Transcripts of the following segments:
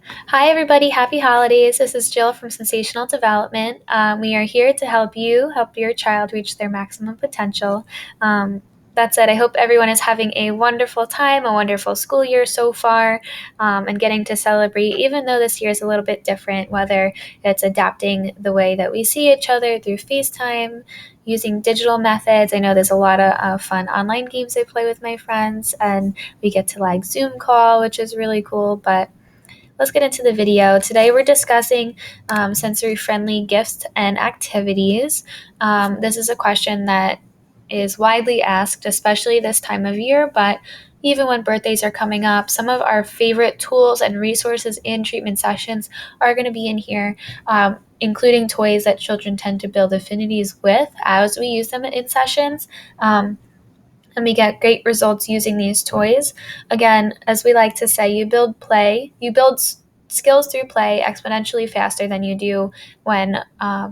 Hi, everybody. Happy holidays. This is Jill from Sensational Development. We are here to help your child reach their maximum potential. That said, I hope everyone is having a wonderful time, a wonderful school year so far, and getting to celebrate, even though this year is a little bit different, whether it's adapting the way that we see each other through FaceTime, using digital methods. I know there's a lot of fun online games I play with my friends, and we get to Zoom call, which is really cool, but let's get into the video. Today we're discussing sensory-friendly gifts and activities. This is a question that is widely asked, especially this time of year, but even when birthdays are coming up, some of our favorite tools and resources in treatment sessions are going to be in here, including toys that children tend to build affinities with as we use them in sessions. And we get great results using these toys. Again, as we like to say, you build skills through play exponentially faster than you do when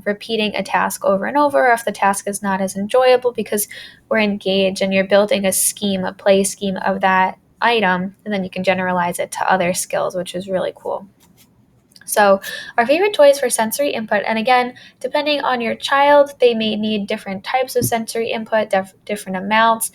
repeating a task over and over, or if the task is not as enjoyable, because we're engaged and you're building a play scheme of that item, and then you can generalize it to other skills, which is really cool. So our favorite toys for sensory input, and again, depending on your child, they may need different types of sensory input, different amounts.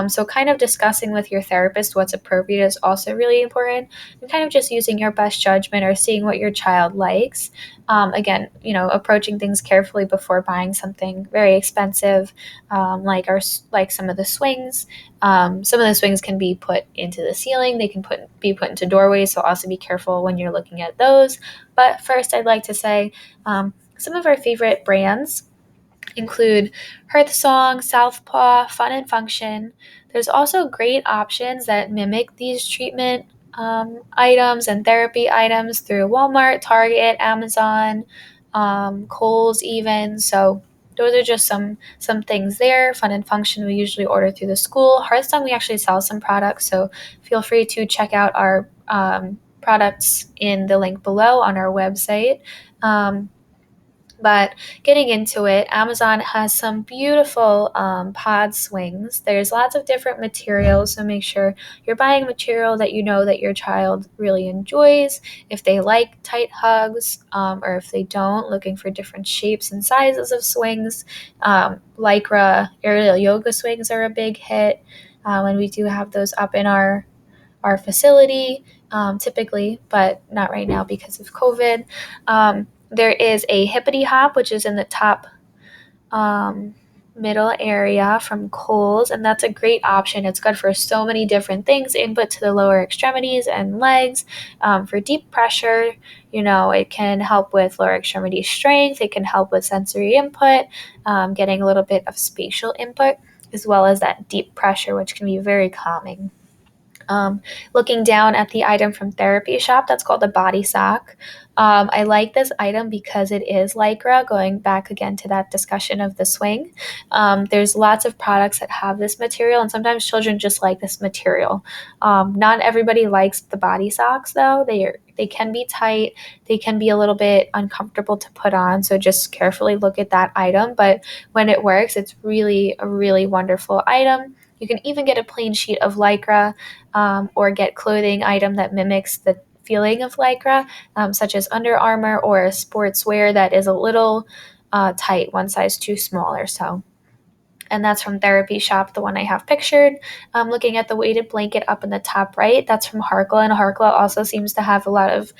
So kind of discussing with your therapist what's appropriate is also really important, and kind of just using your best judgment or seeing what your child likes. Again, approaching things carefully before buying something very expensive, like some of the swings. Some of the swings can be put into the ceiling. They can be put into doorways, so also be careful when you're looking at those. But first, I'd like to say some of our favorite brands include Hearthsong, Southpaw, Fun and Function. There's also great options that mimic these treatment items and therapy items through Walmart, Target, Amazon, Kohl's even. So those are just some things there. Fun and Function we usually order through the school. Hearthsong we actually sell some products, so feel free to check out our products in the link below on our website. But getting into it, Amazon has some beautiful pod swings. There's lots of different materials, so make sure you're buying material that you know that your child really enjoys. If they like tight hugs, or if they don't, looking for different shapes and sizes of swings. Lycra aerial yoga swings are a big hit, and we do have those up in our facility typically, but not right now because of COVID. There is a hippity hop, which is in the top middle area from Kohl's, and that's a great option. It's good for so many different things, input to the lower extremities and legs. For deep pressure, it can help with lower extremity strength. It can help with sensory input, getting a little bit of spatial input, as well as that deep pressure, which can be very calming. Looking down at the item from Therapy Shop, that's called the Body Sock. I like this item because it is Lycra, going back again to that discussion of the swing. There's lots of products that have this material, and sometimes children just like this material. Not everybody likes the body socks, though. They can be tight. They can be a little bit uncomfortable to put on, so just carefully look at that item. But when it works, it's really a really wonderful item. You can even get a plain sheet of Lycra, or get clothing item that mimics the feeling of Lycra, such as Under Armour or a sportswear that is a little tight, one size too small or so. And that's from Therapy Shop, the one I have pictured. Looking at the weighted blanket up in the top right, that's from Harkla, and Harkla also seems to have a lot of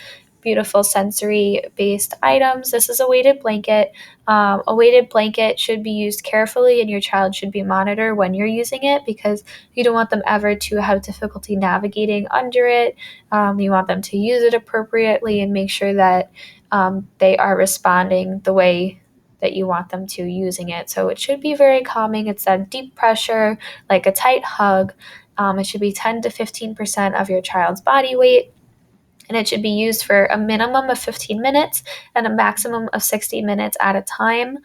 beautiful sensory-based items. This is a weighted blanket. A weighted blanket should be used carefully, and your child should be monitored when you're using it, because you don't want them ever to have difficulty navigating under it. You want them to use it appropriately and make sure that they are responding the way that you want them to using it. So it should be very calming. It's that deep pressure, like a tight hug. It should be 10 to 15% of your child's body weight. And it should be used for a minimum of 15 minutes and a maximum of 60 minutes at a time,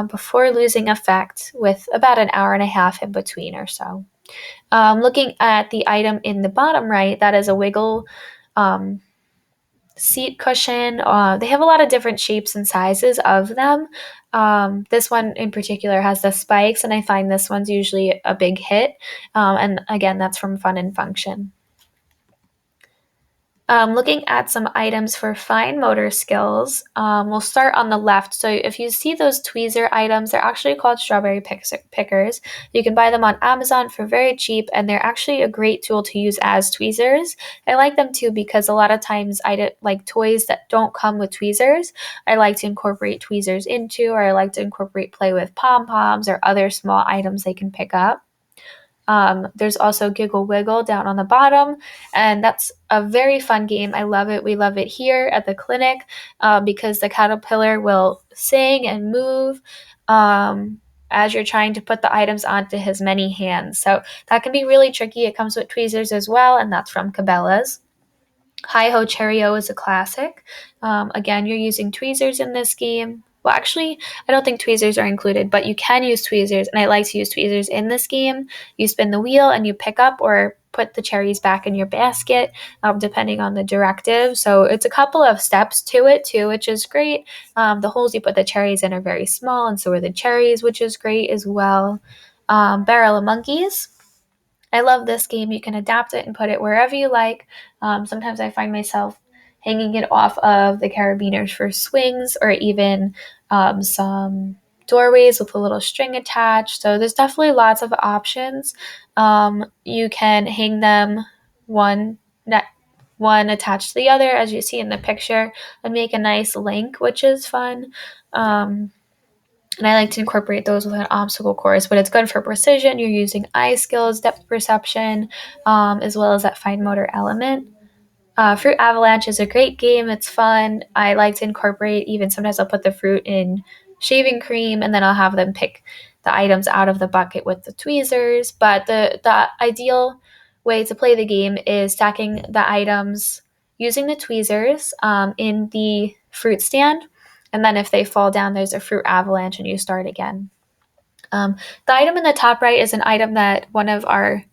before losing effect, with about an hour and a half in between or so. Looking at the item in the bottom right, that is a wiggle seat cushion. They have a lot of different shapes and sizes of them. This one in particular has the spikes, and I find this one's usually a big hit. And again, that's from Fun and Function. Looking at some items for fine motor skills, we'll start on the left. So if you see those tweezer items, they're actually called strawberry pickers. You can buy them on Amazon for very cheap, and they're actually a great tool to use as tweezers. I like them too because a lot of times like toys that don't come with tweezers, I like to incorporate tweezers into, or I like to incorporate play with pom-poms or other small items they can pick up. There's also Giggle Wiggle down on the bottom, and that's a very fun game. I love it. We love it here at the clinic because the caterpillar will sing and move as you're trying to put the items onto his many hands. So that can be really tricky. It comes with tweezers as well, and that's from Cabela's. Hi Ho Cherry-O is a classic. Again, you're using tweezers in this game. Well, actually, I don't think tweezers are included, but you can use tweezers, and I like to use tweezers in this game. You spin the wheel and you pick up or put the cherries back in your basket, depending on the directive. So it's a couple of steps to it too, which is great. The holes you put the cherries in are very small, and so are the cherries, which is great as well. Barrel of Monkeys. I love this game. You can adapt it and put it wherever you like. Sometimes I find myself hanging it off of the carabiners for swings, or even some doorways with a little string attached. So there's definitely lots of options. You can hang them one attached to the other, as you see in the picture, and make a nice link, which is fun. And I like to incorporate those with an obstacle course, but it's good for precision. You're using eye skills, depth perception, as well as that fine motor element. Fruit Avalanche is a great game. It's fun. I like to incorporate, even sometimes I'll put the fruit in shaving cream, and then I'll have them pick the items out of the bucket with the tweezers. But the ideal way to play the game is stacking the items using the tweezers in the fruit stand. And then if they fall down, there's a fruit avalanche and you start again. The item in the top right is an item that one of our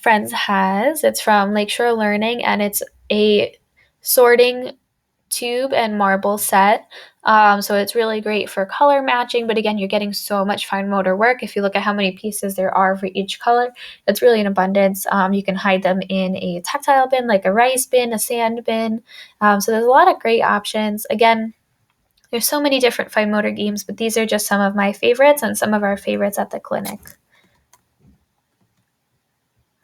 friends has. It's from Lakeshore Learning, and it's a sorting tube and marble set. So it's really great for color matching, but again, you're getting so much fine motor work. If you look at how many pieces there are for each color, it's really an abundance. You can hide them in a tactile bin, like a rice bin, a sand bin. So there's a lot of great options. Again, there's so many different fine motor games, but these are just some of my favorites and some of our favorites at the clinic.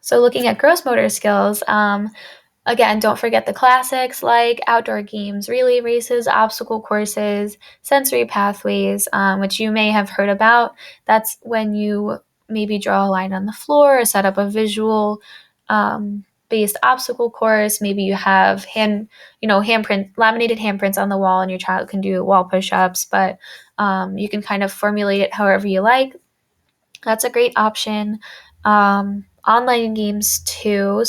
So looking at gross motor skills, again, don't forget the classics like outdoor games, relay races, obstacle courses, sensory pathways, which you may have heard about. That's when you maybe draw a line on the floor or set up a visual based obstacle course. Maybe you have laminated handprints on the wall, and your child can do wall push-ups, but you can kind of formulate it however you like. That's a great option. Online games too.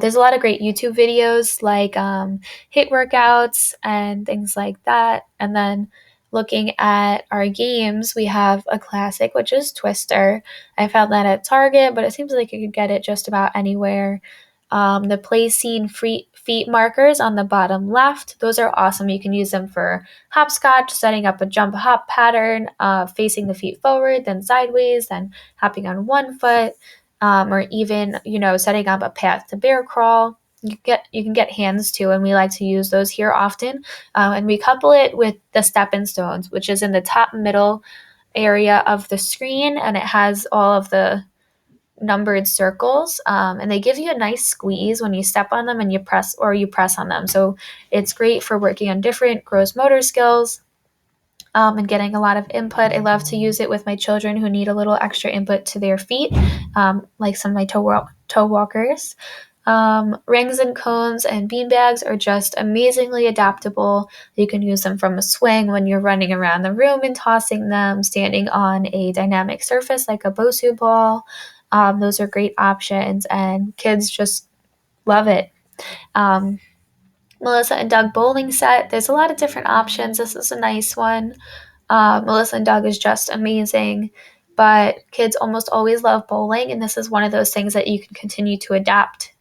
There's a lot of great YouTube videos like HIIT workouts and things like that. And then looking at our games, we have a classic, which is Twister. I found that at Target, but it seems like you could get it just about anywhere. The play scene feet markers on the bottom left, those are awesome. You can use them for hopscotch, setting up a jump hop pattern, facing the feet forward, then sideways, then hopping on one foot, or even, setting up a path to bear crawl. You can get hands too, and we like to use those here often. And we couple it with the stepping stones, which is in the top middle area of the screen, and it has all of the numbered circles, and they give you a nice squeeze when you step on them and you press on them. So it's great for working on different gross motor skills and getting a lot of input. I love to use it with my children who need a little extra input to their feet, like some of my toe walkers. Rings and cones and beanbags are just amazingly adaptable. You can use them from a swing when you're running around the room and tossing them, standing on a dynamic surface like a Bosu ball. Those are great options, and kids just love it. Melissa and Doug bowling set. There's a lot of different options. This is a nice one. Melissa and Doug is just amazing, but kids almost always love bowling, and this is one of those things that you can continue to adapt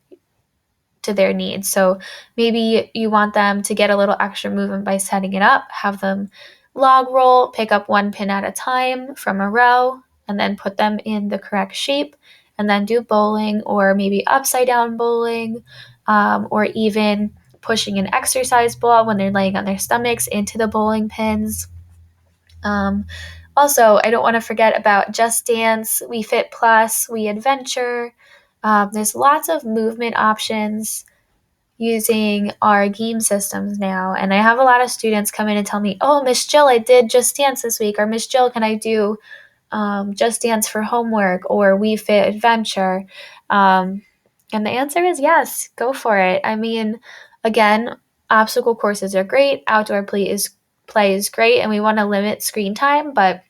to their needs. So maybe you want them to get a little extra movement by setting it up, have them log roll, pick up one pin at a time from a row, and then put them in the correct shape, and then do bowling, or maybe upside down bowling. or even pushing an exercise ball when they're laying on their stomachs into the bowling pins. Also, I don't want to forget about Just Dance, We Fit Plus, We Adventure. There's lots of movement options using our game systems now. And I have a lot of students come in and tell me, oh, Miss Jill, I did Just Dance this week. Or Miss Jill, can I do Just Dance for homework or We Fit Adventure? And the answer is yes, go for it. I mean, again, obstacle courses are great. Outdoor play is great, and we want to limit screen time, but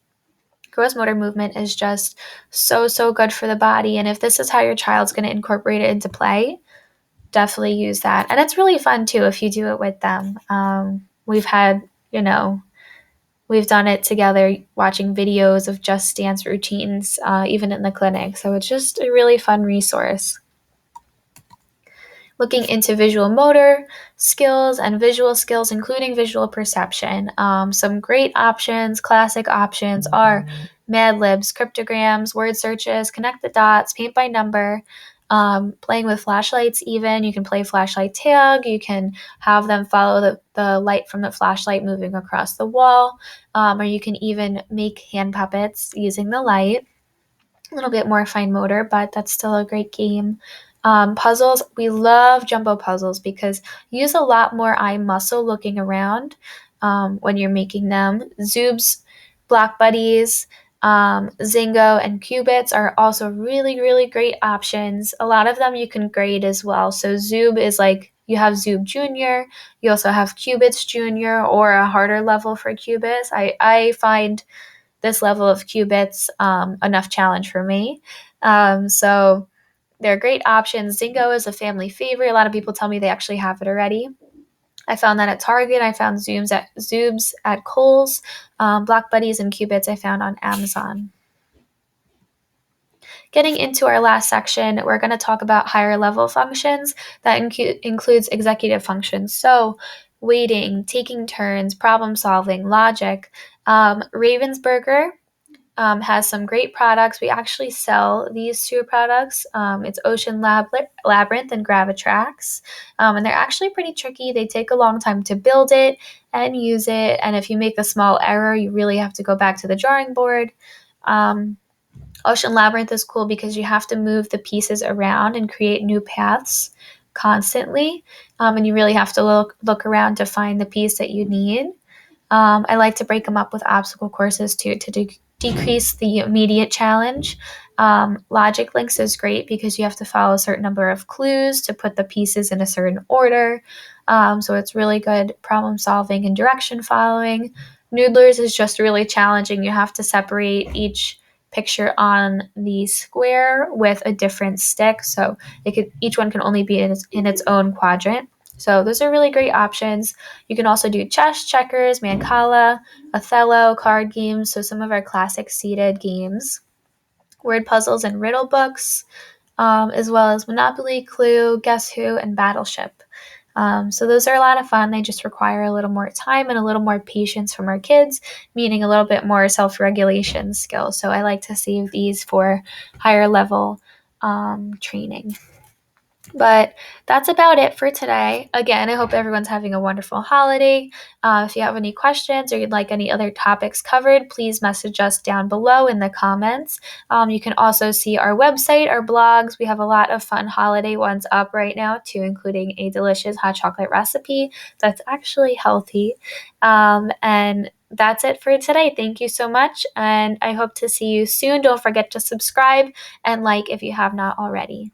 gross motor movement is just so good for the body. And if this is how your child's going to incorporate it into play, definitely use that. And it's really fun too if you do it with them. We've had, we've done it together watching videos of Just Dance routines, even in the clinic. So it's just a really fun resource. Looking into visual motor skills and visual skills, including visual perception. Some great options, classic options are Mad Libs, cryptograms, word searches, connect the dots, paint by number, playing with flashlights even. You can play flashlight tag. You can have them follow the light from the flashlight moving across the wall, or you can even make hand puppets using the light. A little bit more fine motor, but that's still a great game. Puzzles, we love jumbo puzzles because you use a lot more eye muscle looking around when you're making them. Zoobs, Block Buddies, Zingo, and Qubits are also really great options. A lot of them you can grade as well. So Zoob is like, you have Zoob Junior, you also have Qubits Junior, or a harder level for Qubits. I find this level of Qubits enough challenge for me. So they're great options. Zingo is a family favorite. A lot of people tell me they actually have it already. I found that at Target. I found Zoobs at Kohl's. Block Buddies and Qubits I found on Amazon. Getting into our last section, we're going to talk about higher level functions. That includes executive functions. So waiting, taking turns, problem solving, logic. Ravensburger has some great products. We actually sell these two products. It's Ocean Labyrinth and Gravitrax. And they're actually pretty tricky. They take a long time to build it and use it. And if you make a small error, you really have to go back to the drawing board. Ocean Labyrinth is cool because you have to move the pieces around and create new paths constantly. And you really have to look around to find the piece that you need. I like to break them up with obstacle courses too, to decrease the immediate challenge. Logic links is great because you have to follow a certain number of clues to put the pieces in a certain order. So it's really good problem solving and direction following. Noodlers is just really challenging. You have to separate each picture on the square with a different stick. So each one can only be in its own quadrant. So those are really great options. You can also do chess, checkers, Mancala, Othello, card games, so some of our classic seated games, word puzzles and riddle books, as well as Monopoly, Clue, Guess Who, and Battleship. So those are a lot of fun. They just require a little more time and a little more patience from our kids, meaning a little bit more self-regulation skills. So I like to save these for higher level training. But that's about it for today. Again, I hope everyone's having a wonderful holiday. If you have any questions or you'd like any other topics covered, please message us down below in the comments. You can also see our website, our blogs. We have a lot of fun holiday ones up right now too, including a delicious hot chocolate recipe that's actually healthy. And that's it for today. Thank you so much, and I hope to see you soon. Don't forget to subscribe and like if you have not already.